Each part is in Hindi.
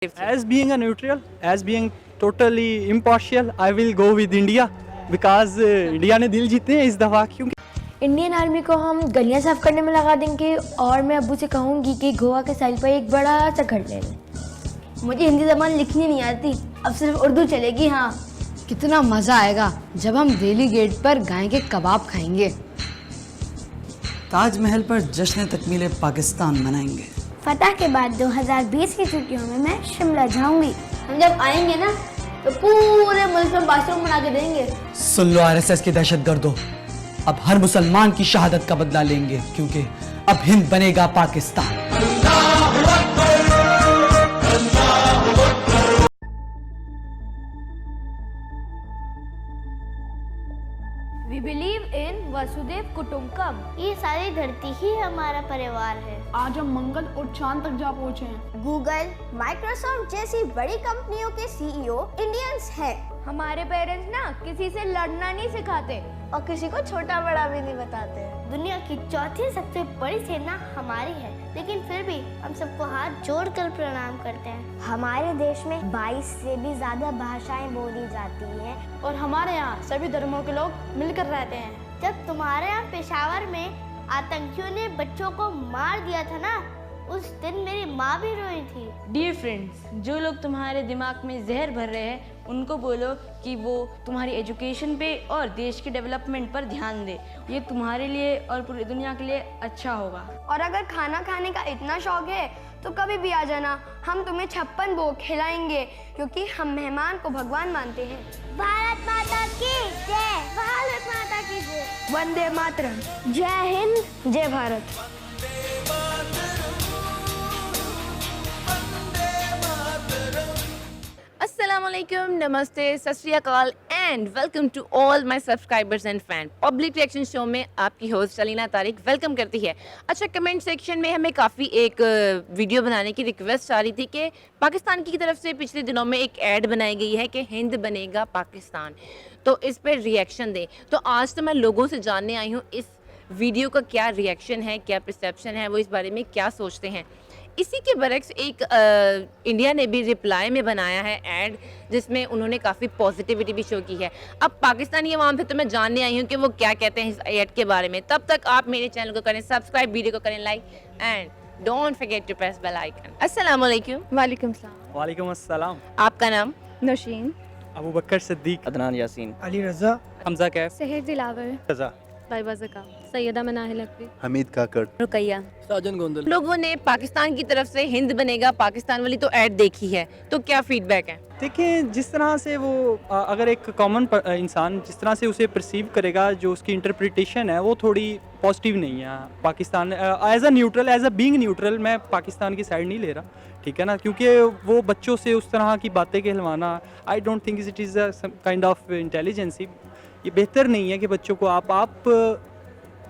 As being a neutral, as being totally impartial, I will go with India because India ने दिल जीते हैं इस दफ़ा क्योंकि इंडियन आर्मी को हम गलियां साफ करने में लगा देंगे और मैं अब्बू से कहूँगी कि गोवा के साइड पर एक बड़ा सा घर ले लें। मुझे हिंदी ज़बान लिखनी नहीं आती, अब सिर्फ उर्दू चलेगी। हाँ, कितना मज़ा आएगा जब हम दिल्ली गेट पर गाय के कबाब खाएंगे। ताजमहल पर जश्न तकमील पाकिस्तान मनाएंगे। फतह के बाद 2020 की छुट्टियों में मैं शिमला जाऊंगी। हम जब आएंगे ना तो पूरे मुल्क में बाथरूम बना के देंगे। सुन लो आरएसएस के दहशतगर्दों, अब हर मुसलमान की शहादत का बदला लेंगे क्योंकि अब हिंद बनेगा Pakistan. We believe in Vasudev कुटुंबकम। ये सारी धरती ही हमारा परिवार है। आज हम मंगल और चांद तक जा पहुँचे हैं। गूगल, माइक्रोसॉफ्ट जैसी बड़ी कंपनियों के सीईओ इंडियंस हैं। हमारे पेरेंट्स ना किसी से लड़ना नहीं सिखाते और किसी को छोटा बड़ा भी नहीं बताते। दुनिया की चौथी सबसे बड़ी सेना हमारी है, लेकिन फिर भी हम सबको हाथ जोड़कर प्रणाम करते हैं। हमारे देश में 22 से भी ज्यादा भाषाएं बोली जाती हैं और हमारे यहाँ सभी धर्मों के लोग मिलकर रहते हैं। जब तुम्हारे यहाँ पेशावर में आतंकियों ने बच्चों को मार दिया था ना, उस दिन मेरी माँ भी रोई थी। डियर फ्रेंड्स, जो लोग तुम्हारे दिमाग में जहर भर रहे हैं उनको बोलो कि वो तुम्हारी एजुकेशन पे और देश के डेवलपमेंट पर ध्यान दे। ये तुम्हारे लिए और पूरी दुनिया के लिए अच्छा होगा। और अगर खाना खाने का इतना शौक है तो कभी भी आ जाना, हम तुम्हें 56 भोग खिलाएंगे क्योंकि हम मेहमान को भगवान मानते हैं। भारत माता की जय। भारत माता की जय। वंदे मातरम। जय हिंद, जय भारत। अस्सलामुअलैकुम, नमस्ते, Sat Sri Akal and welcome to all my subscribers and fan. Public reaction show में आपकी होस्ट सलीना तारिक वेलकम करती है। अच्छा, कमेंट सेक्शन में हमें काफ़ी एक वीडियो बनाने की रिक्वेस्ट आ रही थी कि पाकिस्तान की तरफ से पिछले दिनों में एक ऐड बनाई गई है कि हिंद बनेगा पाकिस्तान, तो इस पर रिएक्शन दें। तो आज तो मैं लोगों से जानने आई हूँ इस वीडियो का क्या रिएक्शन है, क्या परसेप्शन है, वो इस बारे में क्या सोचते हैं। इसी के बरक्स एक इंडिया ने भी रिप्लाई में बनाया है ऐड, जिसमें उन्होंने काफ़ी पॉजिटिविटी भी शो की है। अब पाकिस्तानी अवाम से तो मैं जानने आई हूँ कि वो क्या कहते हैं इस ऐड के बारे में। तब तक आप मेरे चैनल को करें सब्सक्राइब, वीडियो को करें like and don't forget to press bell icon. अस्सलाम वालेकुम। वालेकुम सलाम। वालेकुम अस्सलाम। आपका नाम? नौशीन, अबू बकर सिद्दीक, अदनान यासीन, अली रजा, हमजा कैफ, सहर दिलावर, रजा, ताइबा ज़का, सैयदा मनाहिल अकवी, हमीद काकड़, रुकैया। साजन गोंदल। लोगों ने पाकिस्तान की तरफ से हिंद बनेगा पाकिस्तान वाली तो ऐड देखी है, तो क्या फीडबैक है? देखिए जिस तरह से वो अगर एक कॉमन इंसान जिस तरह से उसे परसीव करेगा, जो उसकी इंटरप्रिटेशन है वो थोड़ी पॉजिटिव नहीं है। Pakistan as a neutral, as a being neutral, मैं पाकिस्तान की साइड नहीं ले रहा, ठीक है ना, क्योंकि वो बच्चों से उस तरह की बातें कहलवाना, I don't think it is a kind of intelligency. ये बेहतर नहीं है कि बच्चों को आप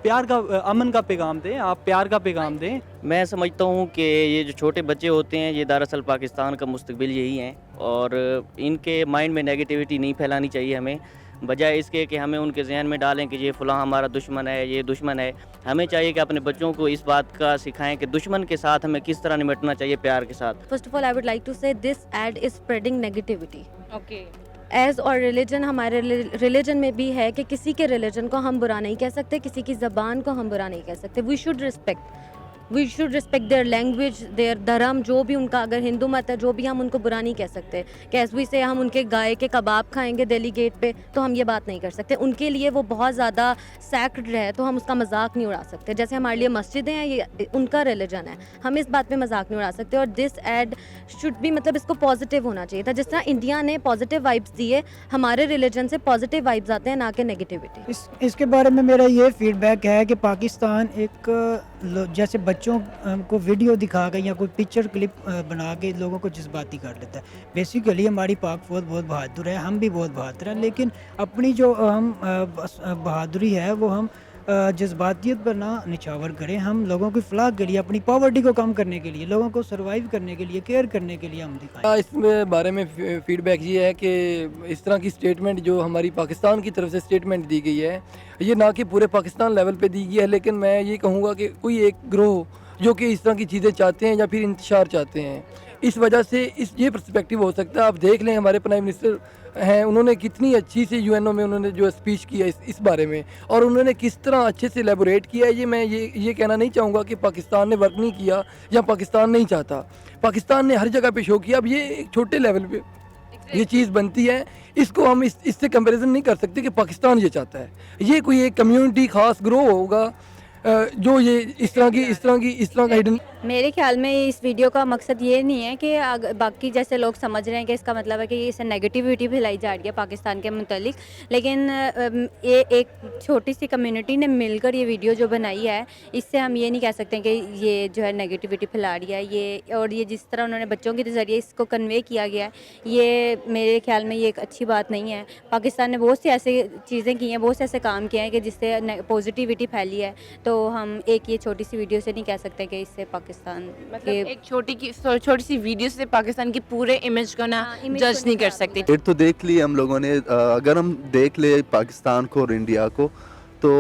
प्यार का, अमन का पैगाम दें, आप प्यार का पैगाम दें। मैं समझता हूँ कि ये जो छोटे बच्चे होते हैं ये दरअसल पाकिस्तान का मुस्तकबिल यही हैं और इनके माइंड में नेगेटिविटी नहीं फैलानी चाहिए हमें, बजाय इसके कि हमें उनके जहन में डालें कि ये फ़लाँ हमारा दुश्मन है, ये दुश्मन है। हमें चाहिए कि अपने बच्चों को इस बात का सिखाएं कि दुश्मन के साथ हमें किस तरह निपटना चाहिए प्यार के साथ। First of all I would like to say this ad is spreading negativity okay. Age और रिलीजन, हमारे रिलीजन में भी है कि किसी के रिलीजन को हम बुरा नहीं कह सकते, किसी की ज़बान को हम बुरा नहीं कह सकते। We should respect their language, their धर्म, जो भी उनका, अगर हिंदू मत है जो भी, हम उनको बुरा नहीं कह सकते। कैसे से हम उनके गाय के कबाब खाएंगे दिल्ली गेट पे, तो हम ये बात नहीं कर सकते। उनके लिए वो बहुत ज़्यादा सैक्रेड है, तो हम उसका मजाक नहीं उड़ा सकते। जैसे हमारे लिए मस्जिदें हैं, ये उनका रिलीजन है, हम इस बात पे मजाक नहीं उड़ा सकते। और दिस एड शुड भी, मतलब इसको पॉजिटिव होना चाहिए था। जिस तरह इंडिया ने पॉजिटिव वाइब्स दिए, हमारे रिलीजन से पॉजिटिव वाइब्स आते हैं, ना कि नेगेटिविटी। इसके बारे में मेरा ये फीडबैक है कि पाकिस्तान एक जैसे बच्चों को वीडियो दिखा के या कोई पिक्चर क्लिप बना के लोगों को जज्बाती कर लेता है। बेसिकली हमारी पाक फौज बहुत बहादुर है, हम भी बहुत बहादुर हैं, लेकिन अपनी जो हम बहादुरी है वो हम जज्बातियत पर ना निछावर करें। हम लोगों की फलाह के लिए, अपनी पॉवर्टी को कम करने के लिए, लोगों को सर्वाइव करने के लिए, केयर करने के लिए हम दिखाएं। इसमें बारे में फीडबैक ये है कि इस तरह की स्टेटमेंट जो हमारी पाकिस्तान की तरफ से स्टेटमेंट दी गई है, ये ना कि पूरे पाकिस्तान लेवल पे दी गई है, लेकिन मैं ये कहूँगा कि कोई एक ग्रोह जो कि इस तरह की चीज़ें चाहते हैं या फिर इंतशार चाहते हैं, इस वजह से ये पर्सपेक्टिव हो सकता है। आप देख लें हमारे प्राइम मिनिस्टर हैं, उन्होंने कितनी अच्छी से यूएनओ में उन्होंने जो स्पीच किया इस बारे में, और उन्होंने किस तरह अच्छे से एलेबोरेट किया है। मैं ये कहना नहीं चाहूँगा कि पाकिस्तान ने वर्क नहीं किया या पाकिस्तान नहीं चाहता, पाकिस्तान ने हर जगह पे शो किया। अब ये एक छोटे लेवल पे ये चीज़ बनती है, इसको हम इससे कंपैरिजन नहीं कर सकते कि पाकिस्तान ये चाहता है। ये कोई एक कम्युनिटी खास ग्रो होगा जो ये इस तरह का हिडन। मेरे ख्याल में इस वीडियो का मकसद ये नहीं है कि बाकी जैसे लोग समझ रहे हैं कि इसका मतलब है कि इसे नेगेटिविटी फैलाई जा रही है पाकिस्तान के मुतालिक, लेकिन ये एक छोटी सी कम्युनिटी ने मिलकर ये वीडियो जो बनाई है, इससे हम ये नहीं कह सकते कि ये जो है नेगेटिविटी फैला रही है। ये जिस तरह उन्होंने बच्चों के ज़रिए इसको कन्वे किया गया है, ये मेरे ख्याल में ये एक अच्छी बात नहीं है। पाकिस्तान ने बहुत सी ऐसी चीज़ें की हैं, बहुत से ऐसे काम किए हैं कि जिससे पॉजिटिविटी फैली है, तो हम एक ये छोटी सी वीडियो से नहीं कह सकते कि इससे पाकिस्तान मतलब एक छोटी सी वीडियो से पाकिस्तान की पूरे इमेज को ना जज नहीं कर सकते। फिर तो देख लिए हम लोगों ने, अगर हम देख ले पाकिस्तान को और इंडिया को, तो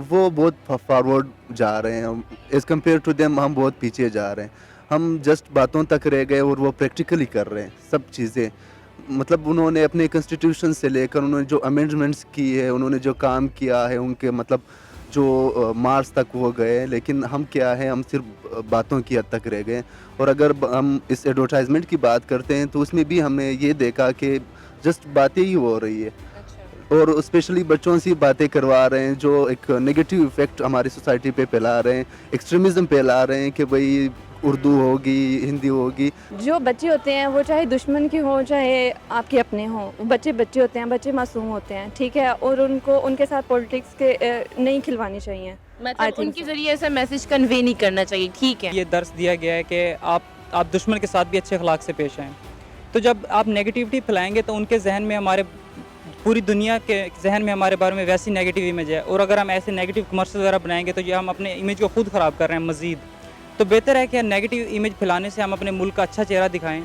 वो बहुत फॉरवर्ड जा रहे हैं एज़ कम्पेयर टू देम। हम बहुत पीछे जा रहे हैं, हम जस्ट बातों तक रह गए और वो प्रैक्टिकली कर रहे हैं सब चीज़ें। मतलब उन्होंने अपने कॉन्स्टिट्यूशन से लेकर उन्होंने जो अमेंडमेंट्स की है, उन्होंने जो काम किया है, उनके मतलब जो मार्च तक वो गए, लेकिन हम क्या है, हम सिर्फ बातों की हद तक रह गए। और अगर हम इस एडवर्टाइजमेंट की बात करते हैं तो उसमें भी हमने ये देखा कि जस्ट बातें ही हो रही है, और स्पेशली बच्चों से बातें करवा रहे हैं जो एक नेगेटिव इफ़ेक्ट हमारी सोसाइटी पे फैला रहे हैं, एक्सट्रीमिज़म फैला रहे हैं कि भाई उर्दू होगी, हिंदी होगी। जो बच्चे होते हैं वो चाहे दुश्मन के हों चाहे आपके अपने हों, बच्चे होते हैं, बच्चे मासूम होते हैं, ठीक है, और उनको उनके साथ पॉलिटिक्स के नहीं खिलवानी चाहिए। मतलब उनके ज़रिए ऐसा मैसेज कन्वे नहीं करना चाहिए, ठीक है। ये दर्स दिया गया है कि आप दुश्मन के साथ भी अच्छे अखलाक से पेश आएँ। तो जब आप नेगेटिविटी फैलाएंगे तो उनके जहन में, हमारे पूरी दुनिया के जहन में हमारे बारे में वैसी नेगेटिव इमेज है, और अगर हम ऐसे नेगेटिव कमर्शियल वगैरह बनाएंगे तो ये हम अपने इमेज को खुद ख़राब कर रहे हैं मज़ीद। तो बेहतर है कि नेगेटिव इमेज फैलाने से हम अपने मुल्क का अच्छा चेहरा दिखाएं,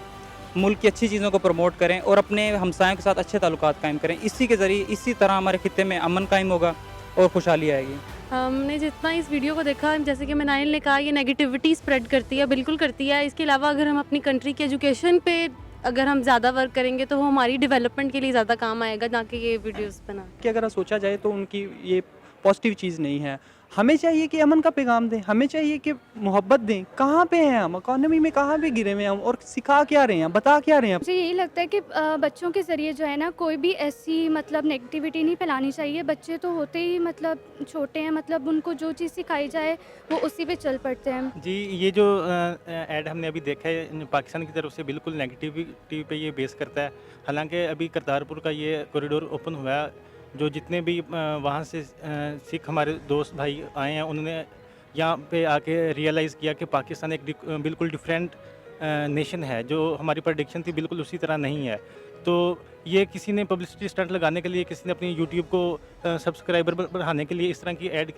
मुल्क की अच्छी चीज़ों को प्रमोट करें और अपने हमसायों के साथ अच्छे ताल्लुकात कायम करें। इसी के ज़रिए, इसी तरह हमारे खित्ते में अमन कायम होगा और खुशहाली आएगी। हमने जितना इस वीडियो को देखा, जैसे कि नाइल ने कहा, ये नेगेटिविटी स्प्रेड करती है, बिल्कुल करती है। इसके अलावा अगर हम अपनी कंट्री के एजुकेशन पे अगर हम ज़्यादा वर्क करेंगे तो वो हमारी डेवलपमेंट के लिए ज़्यादा काम आएगा, ना कि ये वीडियोस बना कि अगर सोचा जाए तो उनकी ये पॉजिटिव चीज़ नहीं है। हमें चाहिए कि अमन का पैगाम दें, हमें चाहिए कि मोहब्बत दें। कहाँ पे हैं हम, इकॉनमी में कहाँ पे गिरे हुए हैं हम, और सिखा क्या रहे हैं, बता क्या रहे हैं। मुझे यही लगता है कि बच्चों के ज़रिए जो है ना, कोई भी ऐसी मतलब नेगेटिविटी नहीं फैलानी चाहिए। बच्चे तो होते ही मतलब छोटे हैं, मतलब उनको जो चीज़ सिखाई जाए वो उसी पे चल पड़ते हैं। जी, ये जो ऐड हमने अभी देखा है पाकिस्तान की तरफ से, बिल्कुल नेगेटिविटी पे ये बेस करता है। हालांकि अभी करतारपुर का ये कॉरिडोर ओपन हुआ है, जो जितने भी वहाँ से सिख हमारे दोस्त भाई आए हैं, उन्होंने यहाँ पे आके रियलाइज़ किया कि पाकिस्तान एक बिल्कुल डिफरेंट नेशन है। जो हमारी प्रेडिक्शन थी बिल्कुल उसी तरह नहीं है। तो ये किसी ने पब्लिसिटी स्टंट लगाने के लिए, किसी ने अपनी यूट्यूब को सब्सक्राइबर बढ़ाने के लिए इस तरह की ऐड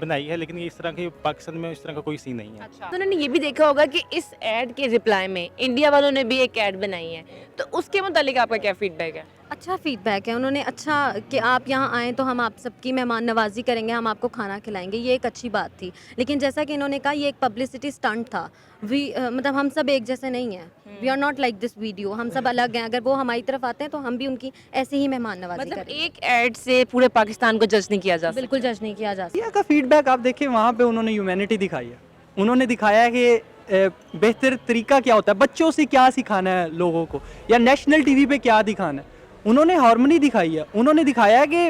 बनाई है, लेकिन ये इस तरह के पाकिस्तान में इस तरह का कोई सीन नहीं है। अच्छा, तो उन्होंने ये भी देखा होगा कि इस ऐड के रिप्लाई में इंडिया वालों ने भी एक ऐड बनाई है, तो उसके मुतालिक आपका क्या फीडबैक है? अच्छा फीडबैक है। उन्होंने अच्छा कि आप यहाँ आएँ तो हम आप सबकी मेहमान नवाजी करेंगे, हम आपको खाना खिलाएंगे, ये एक अच्छी बात थी। लेकिन जैसा कि इन्होंने कहा, ये एक पब्लिसिटी स्टंट था। मतलब हम सब एक जैसे नहीं हैं, we are not like this video, हम सब अलग हैं। अगर वो हमारी तरफ आते हैं तो हम भी उनकी ऐसे ही मेहमान नवाजी मतलब करेंगे। एक ऐड से पूरे पाकिस्तान को जज नहीं किया जा सकता। बिल्कुल जज नहीं किया जा सकता। का फीडबैक आप देखिए, वहाँ पे उन्होंने ह्यूमैनिटी दिखाई है। उन्होंने दिखाया है कि बेहतर तरीका क्या होता है, बच्चों से क्या सिखाना है लोगों को, या नेशनल टीवी पे क्या दिखाना है। उन्होंने हार्मनी दिखाई है। उन्होंने दिखाया है कि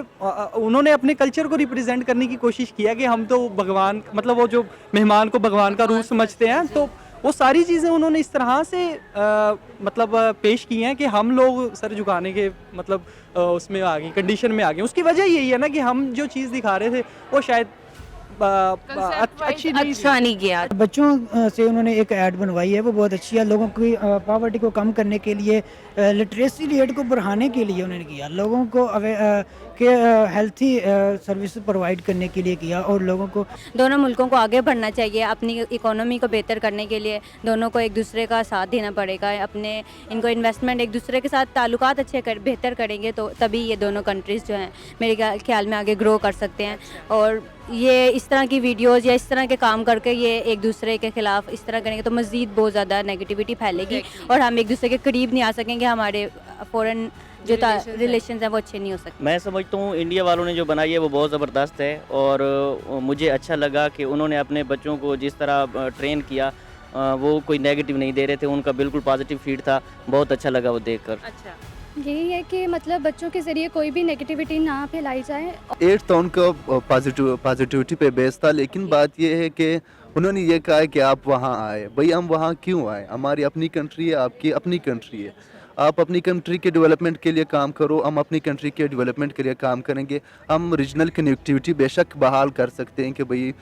उन्होंने अपने कल्चर को रिप्रेजेंट करने की कोशिश की है कि हम तो भगवान, मतलब वो जो मेहमान को भगवान का रूप समझते हैं, तो वो सारी चीज़ें उन्होंने इस तरह से मतलब पेश की हैं कि हम लोग सर झुकाने के मतलब उसमें आ गए, कंडीशन में आ गए। उसकी वजह यही है ना कि हम जो चीज़ दिखा रहे थे वो शायद अच्छी नहीं किया। बच्चों से उन्होंने एक ऐड बनवाई है, वो बहुत अच्छी है। लोगों की पॉवर्टी को कम करने के लिए, लिटरेसी रेट को बढ़ाने के लिए उन्होंने किया, लोगों को के हेल्थी सर्विस प्रोवाइड करने के लिए किया, और लोगों को दोनों मुल्कों को आगे बढ़ना चाहिए। अपनी इकोनॉमी को बेहतर करने के लिए दोनों को एक दूसरे का साथ देना पड़ेगा। अपने इनको इन्वेस्टमेंट, एक दूसरे के साथ ताल्लुकात बेहतर करेंगे तो तभी ये दोनों कंट्रीज़ जो हैं मेरे ख्याल में आगे ग्रो कर सकते हैं। और ये इस तरह की वीडियोस या इस तरह के काम करके ये एक दूसरे के खिलाफ इस तरह करेंगे तो मज़ीद बहुत ज़्यादा नेगेटिविटी फैलेगी और हम एक दूसरे के करीब नहीं आ सकेंगे, हमारे फ़ॉरेन जो रिलेशन हैं वो अच्छे नहीं हो सकते। मैं समझता हूँ इंडिया वालों ने जो बनाई है वो बहुत ज़बरदस्त है और मुझे अच्छा लगा कि उन्होंने अपने बच्चों को जिस तरह ट्रेन किया वो कोई नेगेटिव नहीं दे रहे थे, उनका बिल्कुल पॉजिटिव फीड था, बहुत अच्छा लगा वो देखकर। अच्छा, यही है कि मतलब बच्चों के ज़रिए कोई भी नेगेटिविटी ना फैलाई जाए। 8 तो उनका पॉजिटिविटी पे बेस था, लेकिन बात ये है कि उन्होंने ये कहा कि आप वहाँ आए। भाई हम वहाँ क्यों आए? हमारी अपनी कंट्री है, आपकी अपनी कंट्री है। आप अपनी कंट्री के डेवलपमेंट के लिए काम करो, हम अपनी कंट्री के डेवलपमेंट के लिए काम करेंगे। हम रीजनल कनेक्टिविटी बेशक बहाल कर सकते हैं कि भाई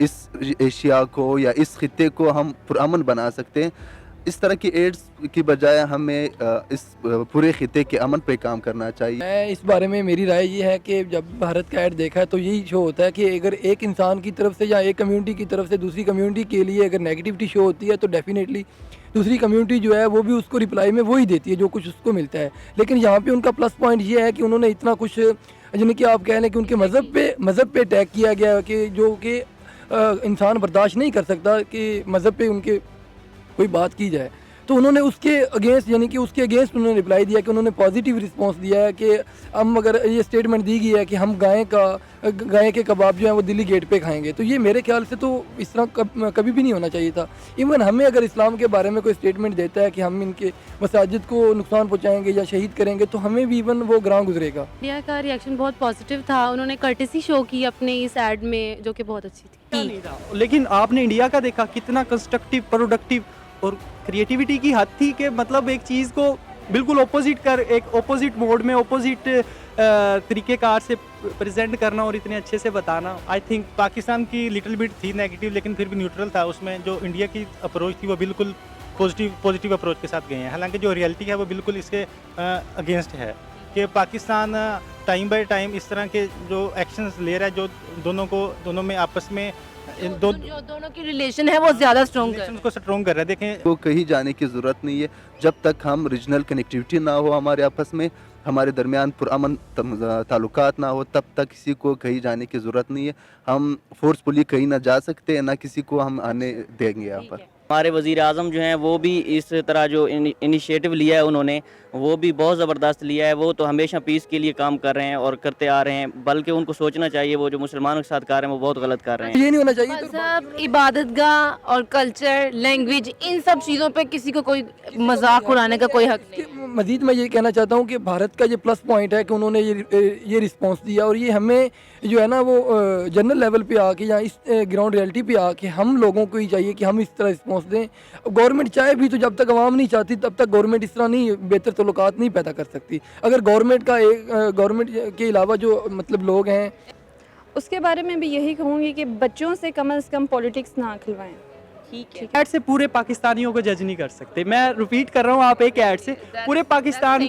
इस एशिया को या इस खित्ते को हम पुरअमन बना सकते हैं। इस तरह की एड्स की बजाय हमें इस पूरे खित्ते के अमन पे काम करना चाहिए। मैं इस बारे में मेरी राय ये है कि जब भारत का ऐड देखा है तो यही शो होता है कि अगर एक इंसान की तरफ से या एक कम्युनिटी की तरफ से दूसरी कम्युनिटी के लिए अगर नेगेटिविटी शो होती है तो डेफिनेटली दूसरी कम्युनिटी जो है वो भी उसको रिप्लाई में वही देती है जो कुछ उसको मिलता है। लेकिन यहाँ पे उनका प्लस पॉइंट ये है कि उन्होंने इतना कुछ यानी कि आप कह लें कि उनके मज़हब पे अटैक किया गया कि जो कि इंसान बर्दाश्त नहीं कर सकता कि मज़हब पे उनके कोई बात की जाए, तो उन्होंने उसके अगेंस्ट यानी कि उसके अगेंस्ट उन्होंने रिप्लाई दिया कि उन्होंने पॉजिटिव रिस्पांस दिया है कि हम अगर ये स्टेटमेंट दी गई है कि हम गाय के कबाब जो हैं वो दिल्ली गेट पे खाएंगे, तो ये मेरे ख्याल से तो इस तरह कभी भी नहीं होना चाहिए था। इवन हमें अगर इस्लाम के बारे में कोई स्टेटमेंट देता है कि हम इनके मसाजिद को नुकसान पहुँचाएंगे या शहीद करेंगे तो हमें भी इवन वो ग्रां गुजरेगा। इंडिया का रिएक्शन बहुत पॉजिटिव था, उन्होंने कर्टेसी शो की अपने इस एड में जो कि बहुत अच्छी थी। नहीं था, लेकिन आपने इंडिया का देखा कितना कंस्ट्रक्टिव, प्रोडक्टिव और क्रिएटिविटी की हद थी कि मतलब एक चीज़ को बिल्कुल ऑपोजिट कर, एक ऑपोजिट मोड में ऑपोजिट तरीक़ेकार से प्रेजेंट करना और इतने अच्छे से बताना। आई थिंक पाकिस्तान की लिटिल बिट थी नेगेटिव, लेकिन फिर भी न्यूट्रल था उसमें। जो इंडिया की अप्रोच थी वो बिल्कुल पॉजिटिव अप्रोच के साथ गए हैं। हालांकि जो रियलिटी है वो बिल्कुल इसके अगेंस्ट है कि पाकिस्तान टाइम बाय टाइम इस तरह के जो एक्शंस ले रहा है जो दोनों में आपस में दोनों की रिलेशन है वो ज़्यादा स्ट्रॉन्ग कर रहा है। देखें वो कहीं जाने की ज़रूरत नहीं है जब तक हम रीजनल कनेक्टिविटी ना हो हमारे आपस में, हमारे दरमियान पुरअमन ताल्लुकात ना हो, तब तक किसी को कहीं जाने की ज़रूरत नहीं है। हम फोर्सफुली कहीं ना जा सकते, ना किसी को हम आने देंगे यहाँ पर। हमारे वज़ीर आज़म जो हैं वो भी इस तरह जो इनिशिएटिव लिया है उन्होंने वो भी बहुत ज़बरदस्त लिया है। वो तो हमेशा पीस के लिए काम कर रहे हैं और करते आ रहे हैं, बल्कि उनको सोचना चाहिए वो जो मुसलमानों के साथ कर रहे हैं वो बहुत गलत कर रहे हैं। ये नहीं होना चाहिए। मज़हब, इबादतगाह और कल्चर, लैंग्वेज, इन सब चीज़ों पे किसी को कोई मजाक उड़ाने का कोई हक नहीं। मज़ीद मैं ये कहना चाहता हूँ कि भारत का ये प्लस पॉइंट है कि उन्होंने ये रिस्पांस दिया और ये हमें जो है ना वो जनरल लेवल पे आके या इस ग्राउंड रियलिटी पे आके हम लोगों को ही चाहिए कि हम इस तरह रिस्पांस दें। गवर्नमेंट चाहे भी तो जब तक आवाम नहीं चाहती तब तक गवर्नमेंट इस तरह नहीं बेहतर तल्लुकात नहीं पैदा कर सकती। अगर गवर्नमेंट के अलावा जो मतलब लोग हैं, उसके बारे में भी यही कहूँगी कि बच्चों से कम पॉलिटिक्स ना खिलवाएं। ठीक है, ऐड से पूरे पाकिस्तानियों को जज नहीं कर सकते। मैं रिपीट कर रहा हूँ, आप एक ऐड से पूरे पाकिस्तान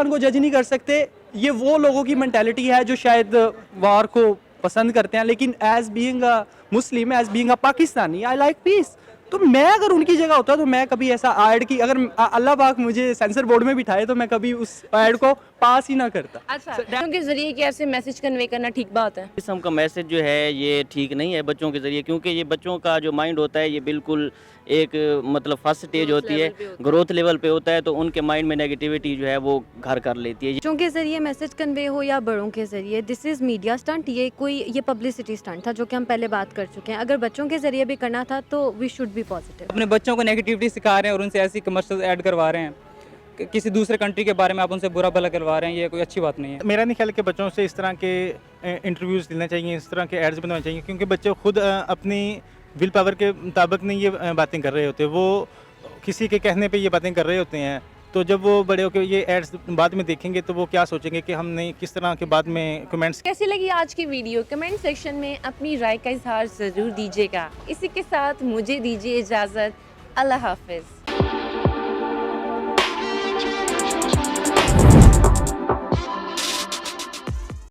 को जज नहीं कर सकते। ये वो लोगों की मेंटालिटी है जो शायद वार को पसंद करते हैं, लेकिन as being a Muslim, as being a Pakistani, I like peace. तो मैं अगर उनकी जगह होता तो मैं कभी ऐसा ऐड की, अगर अल्लाह पाक मुझे सेंसर बोर्ड में बिठाए तो मैं कभी उस ऐड को पास ही ना करता। अच्छा, बच्चों के जरिए क्या ऐसे मैसेज कन्वे करना ठीक बात है? किस्म का मैसेज जो है ये ठीक नहीं है बच्चों के ज़रिए, क्योंकि ये बच्चों का जो माइंड होता है ये बिल्कुल एक मतलब फर्स्ट स्टेज होती है, ग्रोथ लेवल पे होता है, तो उनके माइंड में नेगेटिविटी जो है वो घर कर लेती है। बच्चों के ज़रिए मैसेज कन्वे हो या बड़ों के ज़रिए, दिस इज़ मीडिया स्टंट। ये पब्लिसिटी स्टंट था जो कि हम पहले बात कर चुके हैं। अगर बच्चों के ज़रिए भी करना था तो वी शुड बी पॉजिटिव। अपने बच्चों को नेगेटिविटी सिखा रहे हैं और उनसे ऐसी कमर्शियल ऐड करवा रहे हैं, किसी दूसरे कंट्री के बारे में आप उनसे बुरा भला करवा रहे हैं, ये कोई अच्छी बात नहीं है। मेरा नहीं ख्याल कि बच्चों से इस तरह के इंटरव्यूज़ लेना चाहिए, इस तरह के एड्स बनवाने चाहिए, क्योंकि बच्चे खुद अपनी विल पावर के मुताबिक नहीं ये बातें कर रहे होते, वो किसी के कहने पे ये बातें कर रहे होते हैं। तो जब वो बड़े होकर ये एड्स बाद में देखेंगे तो वो क्या सोचेंगे कि हमने किस तरह के बाद में कमेंट्स। कैसी लगी आज की वीडियो? कमेंट सेक्शन में अपनी राय का इजहार ज़रूर दीजिएगा। इसी के साथ मुझे दीजिए इजाज़त। अल्लाह हाफिज़।